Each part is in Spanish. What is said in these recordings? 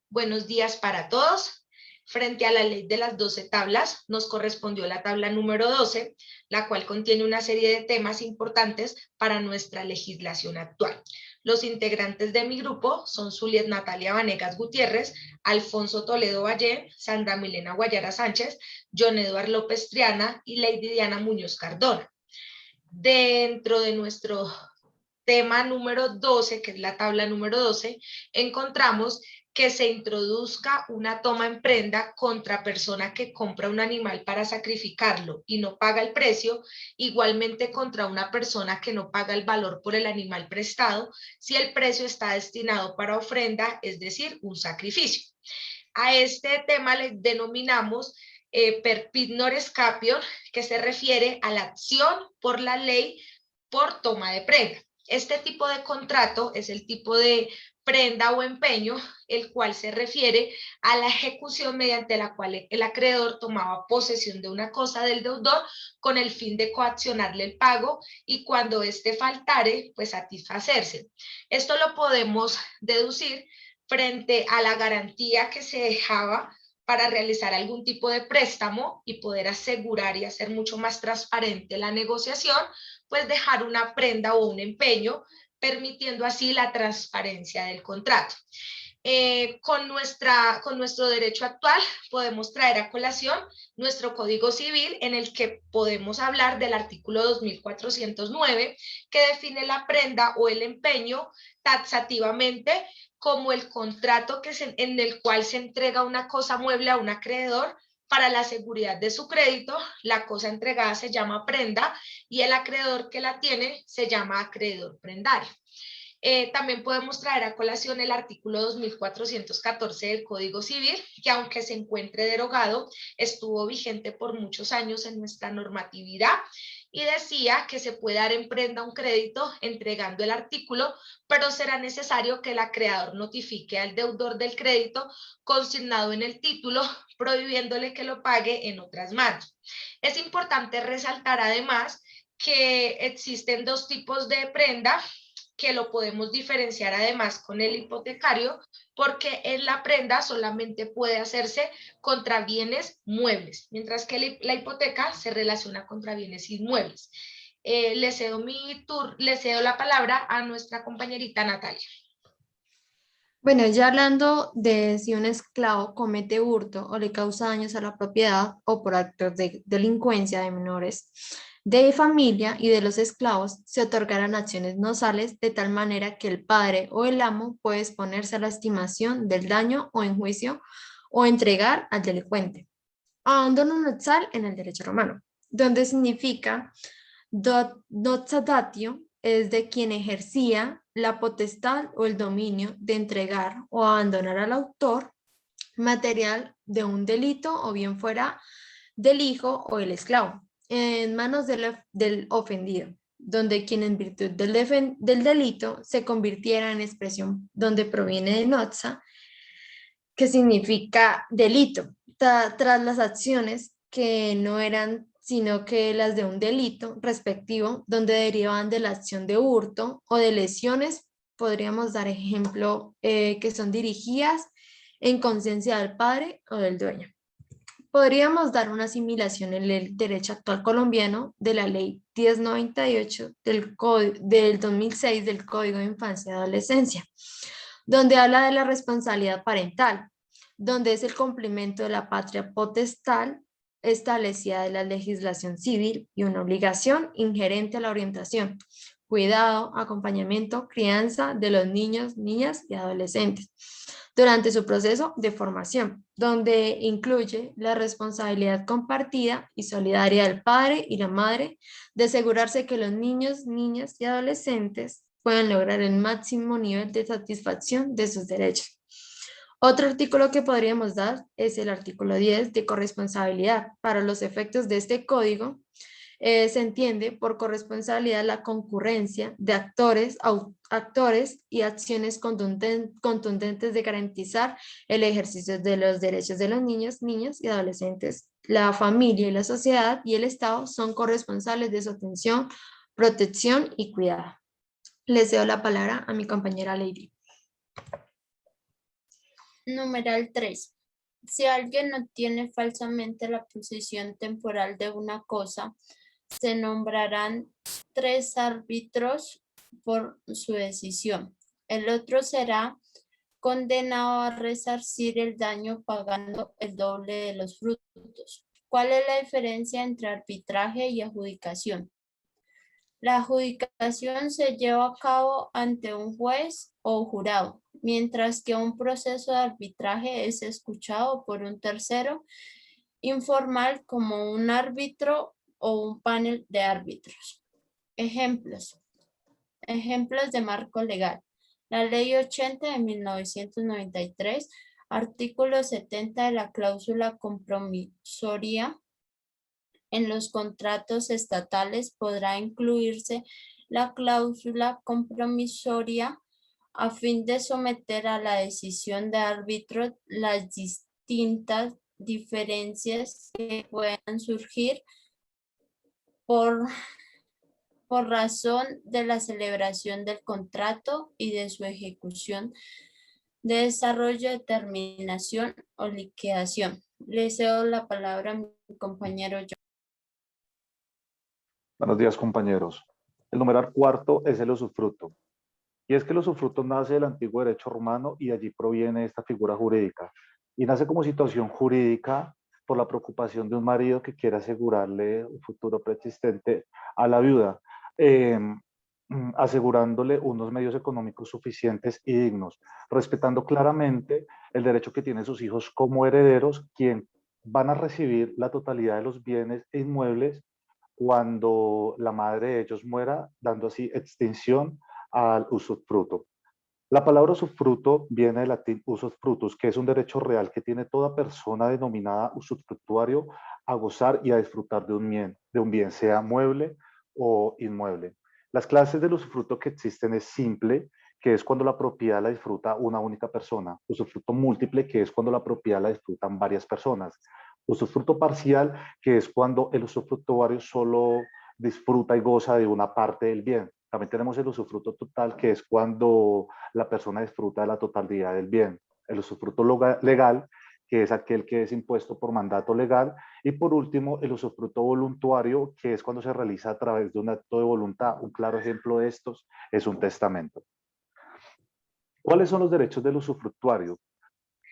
Buenos días para todos. Frente a la ley de las 12 tablas, nos correspondió la tabla número 12, la cual contiene una serie de temas importantes para nuestra legislación actual. Los integrantes de mi grupo son Zuliet Natalia Vanegas Gutiérrez, Alfonso Toledo Valle, Sandra Milena Guayara Sánchez, John Eduardo López Triana y Lady Diana Muñoz Cardona. Dentro de nuestro tema número 12, que es la tabla número 12, encontramos que se introduzca una toma en prenda contra persona que compra un animal para sacrificarlo y no paga el precio, igualmente contra una persona que no paga el valor por el animal prestado, si el precio está destinado para ofrenda, es decir, un sacrificio. A este tema le denominamos perpid nor scapion, que se refiere a la acción por la ley por toma de prenda. Este tipo de contrato es el tipo de prenda o empeño, el cual se refiere a la ejecución mediante la cual el acreedor tomaba posesión de una cosa del deudor con el fin de coaccionarle el pago y cuando éste faltare, pues satisfacerse. Esto lo podemos deducir frente a la garantía que se dejaba para realizar algún tipo de préstamo y poder asegurar y hacer mucho más transparente la negociación, pues dejar una prenda o un empeño, permitiendo así la transparencia del contrato. Con nuestro derecho actual podemos traer a colación nuestro Código Civil, en el que podemos hablar del artículo 2409, que define la prenda o el empeño taxativamente como el contrato en el cual se entrega una cosa mueble a un acreedor para la seguridad de su crédito. La cosa entregada se llama prenda y el acreedor que la tiene se llama acreedor prendario. También podemos traer a colación el artículo 2414 del Código Civil, que aunque se encuentre derogado, estuvo vigente por muchos años en nuestra normatividad y decía que se puede dar en prenda un crédito entregando el artículo, pero será necesario que el acreedor notifique al deudor del crédito consignado en el título, prohibiéndole que lo pague en otras manos. Es importante resaltar además que existen dos tipos de prenda, que lo podemos diferenciar además con el hipotecario, porque en la prenda solamente puede hacerse contra bienes muebles, mientras que la hipoteca se relaciona contra bienes inmuebles. Le cedo la palabra a nuestra compañerita Natalia. Bueno, ya hablando de si un esclavo comete hurto o le causa daños a la propiedad o por actos de delincuencia de menores de familia y de los esclavos, se otorgarán acciones nozales de tal manera que el padre o el amo puede exponerse a la estimación del daño o en juicio o entregar al delincuente. Abandono nozal en el derecho romano, donde significa Doxadatio es de quien ejercía la potestad o el dominio de entregar o abandonar al autor material de un delito o bien fuera del hijo o el esclavo en manos del ofendido, donde quien en virtud del delito se convirtiera en expresión donde proviene de noxa, que significa delito, tras las acciones que no eran sino que las de un delito respectivo, donde derivan de la acción de hurto o de lesiones, podríamos dar ejemplo que son dirigidas en conciencia del padre o del dueño. Podríamos dar una asimilación en el derecho actual colombiano de la ley 1098 del 2006 del Código de Infancia y Adolescencia, donde habla de la responsabilidad parental, donde es el complemento de la patria potestad establecida de la legislación civil y una obligación inherente a la orientación, cuidado, acompañamiento, crianza de los niños, niñas y adolescentes durante su proceso de formación, donde incluye la responsabilidad compartida y solidaria del padre y la madre de asegurarse que los niños, niñas y adolescentes puedan lograr el máximo nivel de satisfacción de sus derechos. Otro artículo que podríamos dar es el artículo 10 de corresponsabilidad. Para los efectos de este código, se entiende por corresponsabilidad la concurrencia de actores y acciones contundentes de garantizar el ejercicio de los derechos de los niños, niñas y adolescentes. La familia y la sociedad y el Estado son corresponsables de su atención, protección y cuidado. Les cedo la palabra a mi compañera Lady. Numeral 3. Si alguien obtiene falsamente la posición temporal de una cosa, se nombrarán 3 árbitros por su decisión. El otro será condenado a resarcir el daño pagando el doble de los frutos. ¿Cuál es la diferencia entre arbitraje y adjudicación? La adjudicación se lleva a cabo ante un juez o jurado, mientras que un proceso de arbitraje es escuchado por un tercero informal como un árbitro o un panel de árbitros. Ejemplos. Ejemplos de marco legal. La Ley 80 de 1993, artículo 70 de la cláusula compromisoria. En los contratos estatales podrá incluirse la cláusula compromisoria a fin de someter a la decisión de árbitro las distintas diferencias que puedan surgir por razón de la celebración del contrato y de su ejecución de desarrollo, terminación o liquidación. Le cedo la palabra a mi compañero John. Buenos días, compañeros. El numeral cuarto es el usufructo. Y es que el usufructo nace del antiguo derecho romano y de allí proviene esta figura jurídica. Y nace como situación jurídica por la preocupación de un marido que quiere asegurarle un futuro preexistente a la viuda, eh, asegurándole unos medios económicos suficientes y dignos, respetando claramente el derecho que tienen sus hijos como herederos, quien van a recibir la totalidad de los bienes e inmuebles cuando la madre de ellos muera, dando así extinción al usufructo. La palabra usufructo viene del latín usufructus, que es un derecho real que tiene toda persona denominada usufructuario a gozar y a disfrutar de un bien, sea mueble o inmueble. Las clases del usufructo que existen es simple, que es cuando la propiedad la disfruta una única persona. Usufructo múltiple, que es cuando la propiedad la disfrutan varias personas. Usufructo parcial, que es cuando el usufructuario solo disfruta y goza de una parte del bien. También tenemos el usufructo total, que es cuando la persona disfruta de la totalidad del bien. El usufructo legal, que es aquel que es impuesto por mandato legal. Y por último, el usufructo voluntario, que es cuando se realiza a través de un acto de voluntad. Un claro ejemplo de estos es un testamento. ¿Cuáles son los derechos del usufructuario?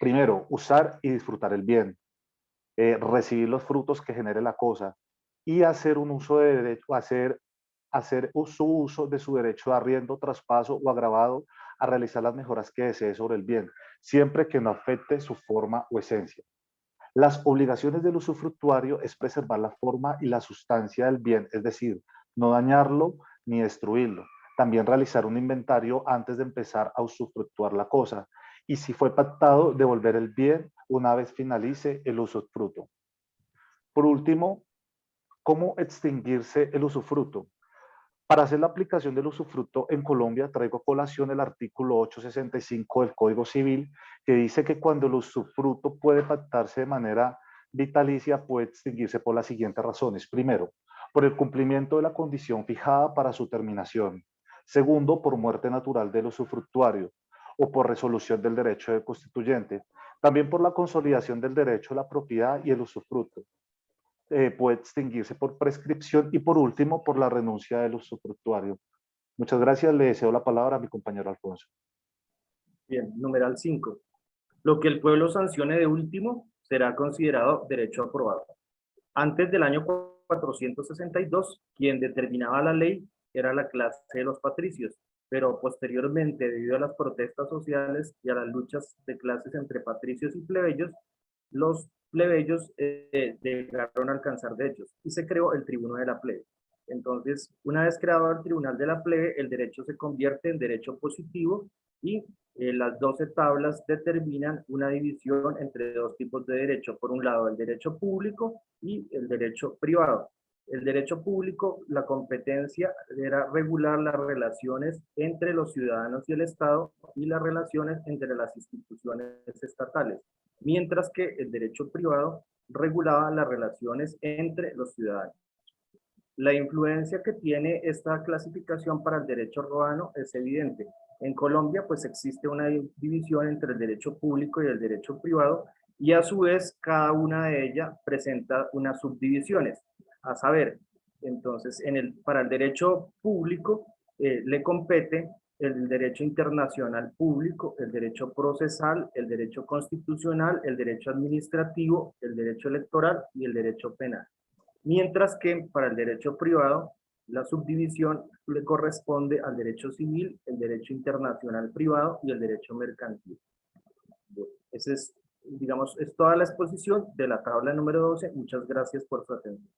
Primero, usar y disfrutar el bien. Recibir los frutos que genere la cosa y hacer un uso de derecho, hacer su uso de su derecho de arriendo, traspaso o agravado a realizar las mejoras que desee sobre el bien, siempre que no afecte su forma o esencia. Las obligaciones del usufructuario es preservar la forma y la sustancia del bien, es decir, no dañarlo ni destruirlo. También realizar un inventario antes de empezar a usufructuar la cosa. Y si fue pactado, devolver el bien una vez finalice el usufructo. Por último, ¿cómo extinguirse el usufructo? Para hacer la aplicación del usufructo en Colombia, traigo a colación el artículo 865 del Código Civil, que dice que cuando el usufructo puede pactarse de manera vitalicia, puede extinguirse por las siguientes razones. Primero, por el cumplimiento de la condición fijada para su terminación. Segundo, por muerte natural del usufructuario o por resolución del derecho del constituyente. También por la consolidación del derecho a la propiedad y el usufructo. Puede extinguirse por prescripción y por último por la renuncia del usufructuario. Muchas gracias, le deseo la palabra a mi compañero Alfonso. Bien, numeral 5. Lo que el pueblo sancione de último será considerado derecho aprobado. Antes del año 462, quien determinaba la ley era la clase de los patricios, pero posteriormente, debido a las protestas sociales y a las luchas de clases entre patricios y plebeyos, los plebeyos llegaron a alcanzar derechos y se creó el tribuno de la plebe. Entonces, una vez creado el tribunal de la plebe, el derecho se convierte en derecho positivo y las 12 tablas determinan una división entre dos tipos de derecho. Por un lado, el derecho público y el derecho privado. El derecho público, la competencia era regular las relaciones entre los ciudadanos y el Estado y las relaciones entre las instituciones estatales, mientras que el derecho privado regulaba las relaciones entre los ciudadanos. La influencia que tiene esta clasificación para el derecho romano es evidente. En Colombia, pues existe una división entre el derecho público y el derecho privado, y a su vez cada una de ellas presenta unas subdivisiones. A saber, entonces, para el derecho público le compete el derecho internacional público, el derecho procesal, el derecho constitucional, el derecho administrativo, el derecho electoral y el derecho penal. Mientras que para el derecho privado, la subdivisión le corresponde al derecho civil, el derecho internacional privado y el derecho mercantil. Bueno, esa es, digamos, es toda la exposición de la tabla número 12. Muchas gracias por su atención.